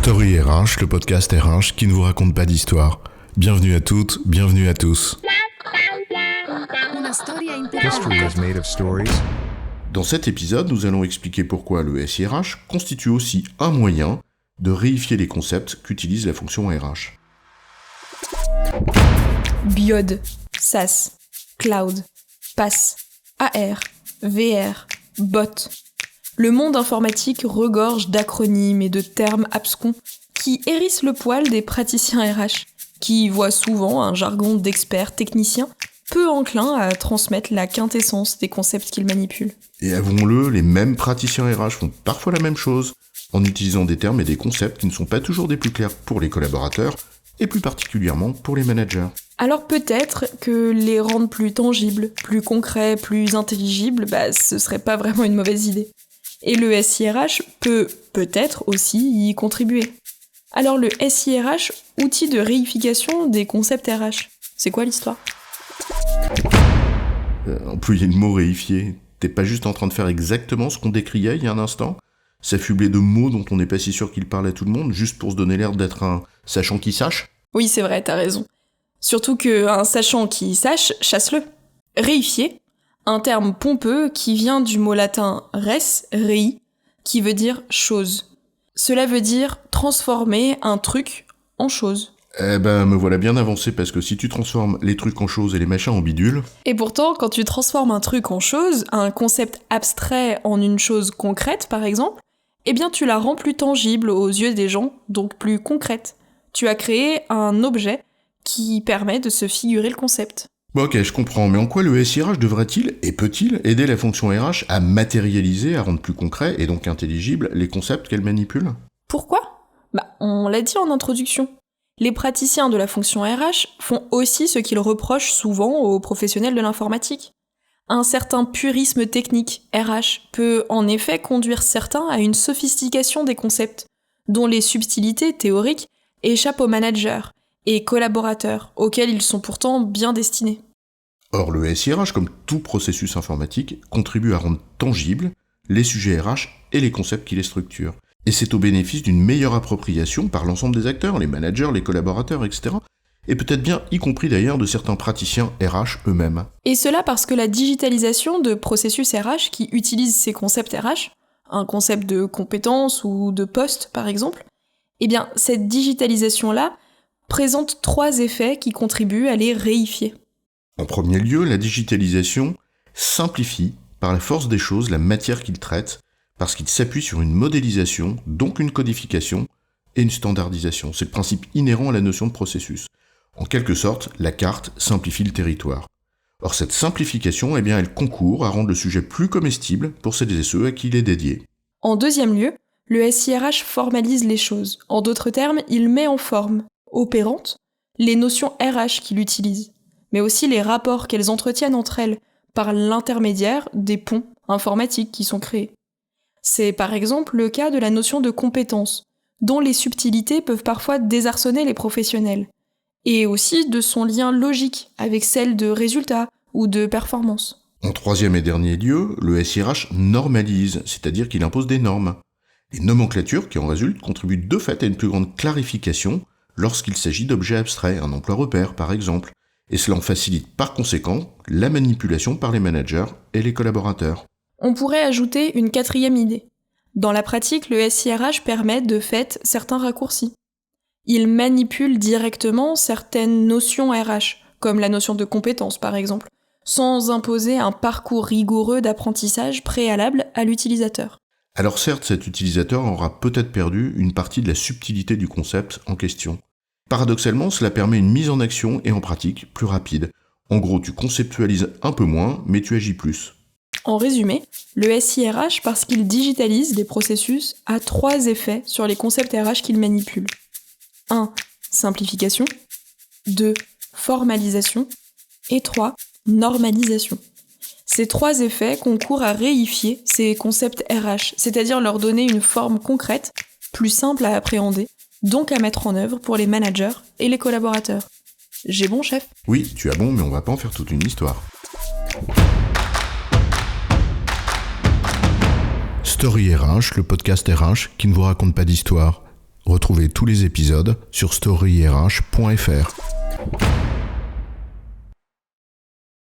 Story RH, le podcast RH qui ne vous raconte pas d'histoire. Bienvenue à toutes, bienvenue à tous. History is made of stories. Dans cet épisode, nous allons expliquer pourquoi le SIRH constitue aussi un moyen de réifier les concepts qu'utilise la fonction RH. Biode, SaaS, Cloud, PaaS, AR, VR, Bot. Le monde informatique regorge d'acronymes et de termes abscons qui hérissent le poil des praticiens RH, qui voient souvent un jargon d'experts techniciens peu enclin à transmettre la quintessence des concepts qu'ils manipulent. Et avouons-le, les mêmes praticiens RH font parfois la même chose, en utilisant des termes et des concepts qui ne sont pas toujours des plus clairs pour les collaborateurs, et plus particulièrement pour les managers. Alors peut-être que les rendre plus tangibles, plus concrets, plus intelligibles, ce serait pas vraiment une mauvaise idée. Et le SIRH peut peut-être aussi y contribuer. Alors le SIRH, outil de réification des concepts RH, c'est quoi l'histoire ? Employer le mot réifier, t'es pas juste en train de faire exactement ce qu'on décriait il y a un instant ? S'affubler de mots dont on n'est pas si sûr qu'ils parlent à tout le monde, juste pour se donner l'air d'être un sachant qui sache ? Oui, c'est vrai, t'as raison. Surtout qu'un sachant qui sache, chasse-le. Réifier, un terme pompeux qui vient du mot latin res, rei, qui veut dire chose. Cela veut dire transformer un truc en chose. Me voilà bien avancé, parce que si tu transformes les trucs en choses et les machins en bidules... Et pourtant, quand tu transformes un truc en chose, un concept abstrait en une chose concrète par exemple, eh bien tu la rends plus tangible aux yeux des gens, donc plus concrète. Tu as créé un objet qui permet de se figurer le concept. Bon, ok, je comprends, mais en quoi le SIRH devrait-il et peut-il aider la fonction RH à matérialiser, à rendre plus concret et donc intelligible les concepts qu'elle manipule ? Pourquoi ? On l'a dit en introduction. Les praticiens de la fonction RH font aussi ce qu'ils reprochent souvent aux professionnels de l'informatique. Un certain purisme technique RH peut en effet conduire certains à une sophistication des concepts, dont les subtilités théoriques échappent aux managers et collaborateurs, auxquels ils sont pourtant bien destinés. Or, le SIRH, comme tout processus informatique, contribue à rendre tangibles les sujets RH et les concepts qui les structurent. Et c'est au bénéfice d'une meilleure appropriation par l'ensemble des acteurs, les managers, les collaborateurs, etc. Et peut-être bien y compris d'ailleurs de certains praticiens RH eux-mêmes. Et cela parce que la digitalisation de processus RH qui utilisent ces concepts RH, un concept de compétence ou de poste par exemple, cette digitalisation-là présente 3 effets qui contribuent à les réifier. En premier lieu, la digitalisation simplifie par la force des choses la matière qu'il traite, parce qu'il s'appuie sur une modélisation, donc une codification et une standardisation. C'est le principe inhérent à la notion de processus. En quelque sorte, la carte simplifie le territoire. Or, cette simplification, elle concourt à rendre le sujet plus comestible pour celles et ceux à qui il est dédié. En deuxième lieu, le SIRH formalise les choses. En d'autres termes, il met en forme opérante les notions RH qu'il utilise, mais aussi les rapports qu'elles entretiennent entre elles par l'intermédiaire des ponts informatiques qui sont créés. C'est par exemple le cas de la notion de compétence, dont les subtilités peuvent parfois désarçonner les professionnels, et aussi de son lien logique avec celle de résultat ou de performance. En troisième et dernier lieu, le SIRH normalise, c'est-à-dire qu'il impose des normes. Les nomenclatures qui en résultent contribuent de fait à une plus grande clarification lorsqu'il s'agit d'objets abstraits, un emploi repère par exemple, et cela en facilite par conséquent la manipulation par les managers et les collaborateurs. On pourrait ajouter une 4e idée. Dans la pratique, le SIRH permet de fait certains raccourcis. Il manipule directement certaines notions RH, comme la notion de compétence par exemple, sans imposer un parcours rigoureux d'apprentissage préalable à l'utilisateur. Alors certes, cet utilisateur aura peut-être perdu une partie de la subtilité du concept en question. Paradoxalement, cela permet une mise en action et en pratique plus rapide. En gros, tu conceptualises un peu moins, mais tu agis plus. En résumé, le SIRH, parce qu'il digitalise les processus, a 3 effets sur les concepts RH qu'il manipule. 1. Simplification. 2. Formalisation. Et 3. Normalisation. Ces 3 effets concourent à réifier ces concepts RH, c'est-à-dire leur donner une forme concrète, plus simple à appréhender, donc à mettre en œuvre pour les managers et les collaborateurs. J'ai bon, chef ? Oui, tu as bon, mais on va pas en faire toute une histoire. Story RH, le podcast RH qui ne vous raconte pas d'histoire. Retrouvez tous les épisodes sur storyrh.fr.